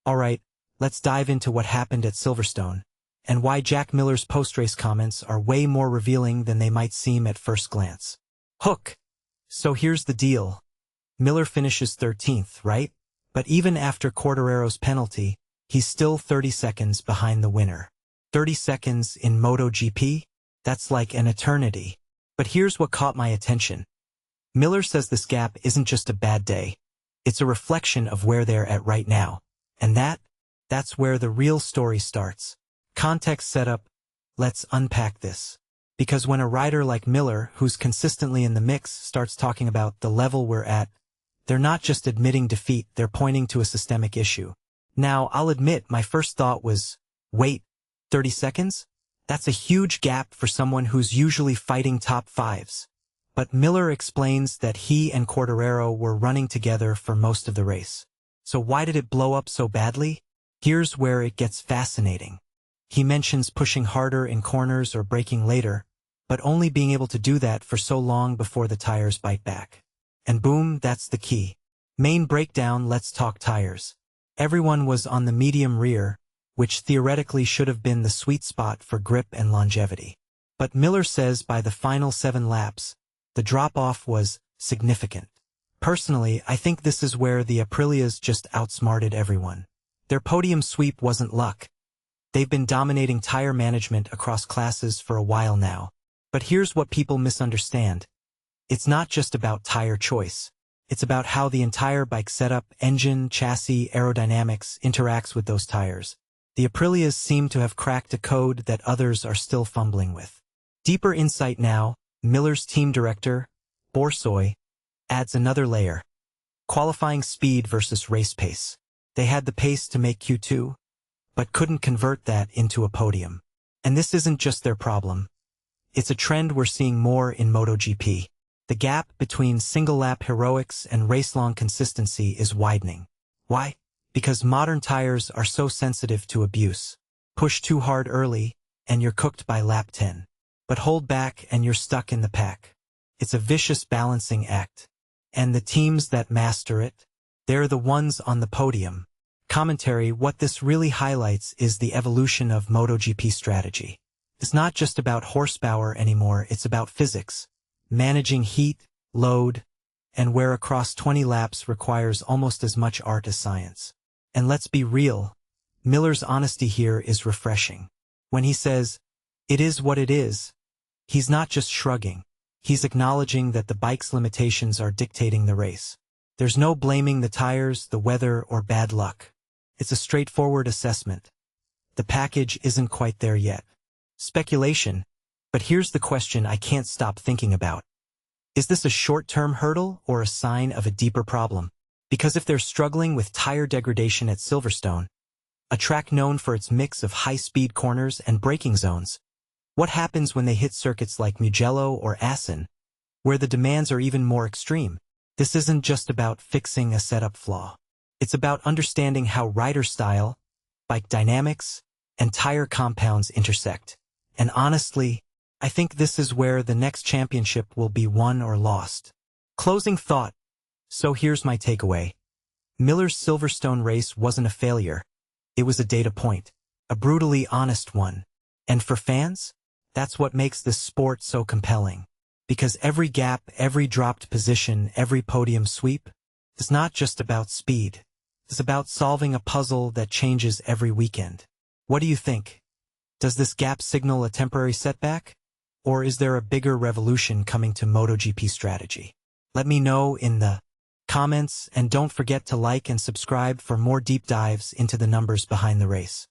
Alright, let's dive into what happened at Silverstone, and why Jack Miller's post-race comments are way more revealing than they might seem at first glance. Hook! So here's the deal. Miller finishes 13th, right? But even after Quartararo's penalty, he's still 30 seconds behind the winner. 30 seconds in MotoGP? That's like an eternity. But here's what caught my attention. Miller says this gap isn't just a bad day. It's a reflection of where they're at right now. And that's where the real story starts. Context setup. Let's unpack this. Because when a rider like Miller, who's consistently in the mix, starts talking about the level we're at, they're not just admitting defeat, they're pointing to a systemic issue. Now, I'll admit my first thought was, wait, 30 seconds? That's a huge gap for someone who's usually fighting top fives. But Miller explains that he and Quartararo were running together for most of the race. So why did it blow up so badly? Here's where it gets fascinating. He mentions pushing harder in corners or braking later, but only being able to do that for so long before the tires bite back. And boom, that's the key. Main breakdown, let's talk tires. Everyone was on the medium rear, which theoretically should have been the sweet spot for grip and longevity. But Miller says by the final 7 laps, the drop-off was significant. Personally, I think this is where the Aprilias just outsmarted everyone. Their podium sweep wasn't luck. They've been dominating tire management across classes for a while now. But here's what people misunderstand. It's not just about tire choice. It's about how the entire bike setup, engine, chassis, aerodynamics interacts with those tires. The Aprilias seem to have cracked a code that others are still fumbling with. Deeper insight now, Miller's team director, Borsoi, adds another layer. Qualifying speed versus race pace. They had the pace to make Q2, but couldn't convert that into a podium. And this isn't just their problem. It's a trend we're seeing more in MotoGP. The gap between single-lap heroics and race-long consistency is widening. Why? Because modern tires are so sensitive to abuse. Push too hard early, and you're cooked by lap 10. But hold back and you're stuck in the pack. It's a vicious balancing act. And the teams that master it, they're the ones on the podium. Commentary. What this really highlights is the evolution of MotoGP strategy. It's not just about horsepower anymore, it's about physics. Managing heat, load, and wear across 20 laps requires almost as much art as science. And let's be real, Miller's honesty here is refreshing. When he says, "It is what it is," he's not just shrugging. He's acknowledging that the bike's limitations are dictating the race. There's no blaming the tires, the weather, or bad luck. It's a straightforward assessment. The package isn't quite there yet. Speculation, but here's the question I can't stop thinking about. Is this a short-term hurdle or a sign of a deeper problem? Because if they're struggling with tire degradation at Silverstone, a track known for its mix of high-speed corners and braking zones, what happens when they hit circuits like Mugello or Assen, where the demands are even more extreme? This isn't just about fixing a setup flaw. It's about understanding how rider style, bike dynamics, and tire compounds intersect. And honestly, I think this is where the next championship will be won or lost. Closing thought. So here's my takeaway. Miller's Silverstone race wasn't a failure. It was a data point, a brutally honest one. And for fans, that's what makes this sport so compelling. Because every gap, every dropped position, every podium sweep is not just about speed. It's about solving a puzzle that changes every weekend. What do you think? Does this gap signal a temporary setback? Or is there a bigger revolution coming to MotoGP strategy? Let me know in the comments, and don't forget to like and subscribe for more deep dives into the numbers behind the race.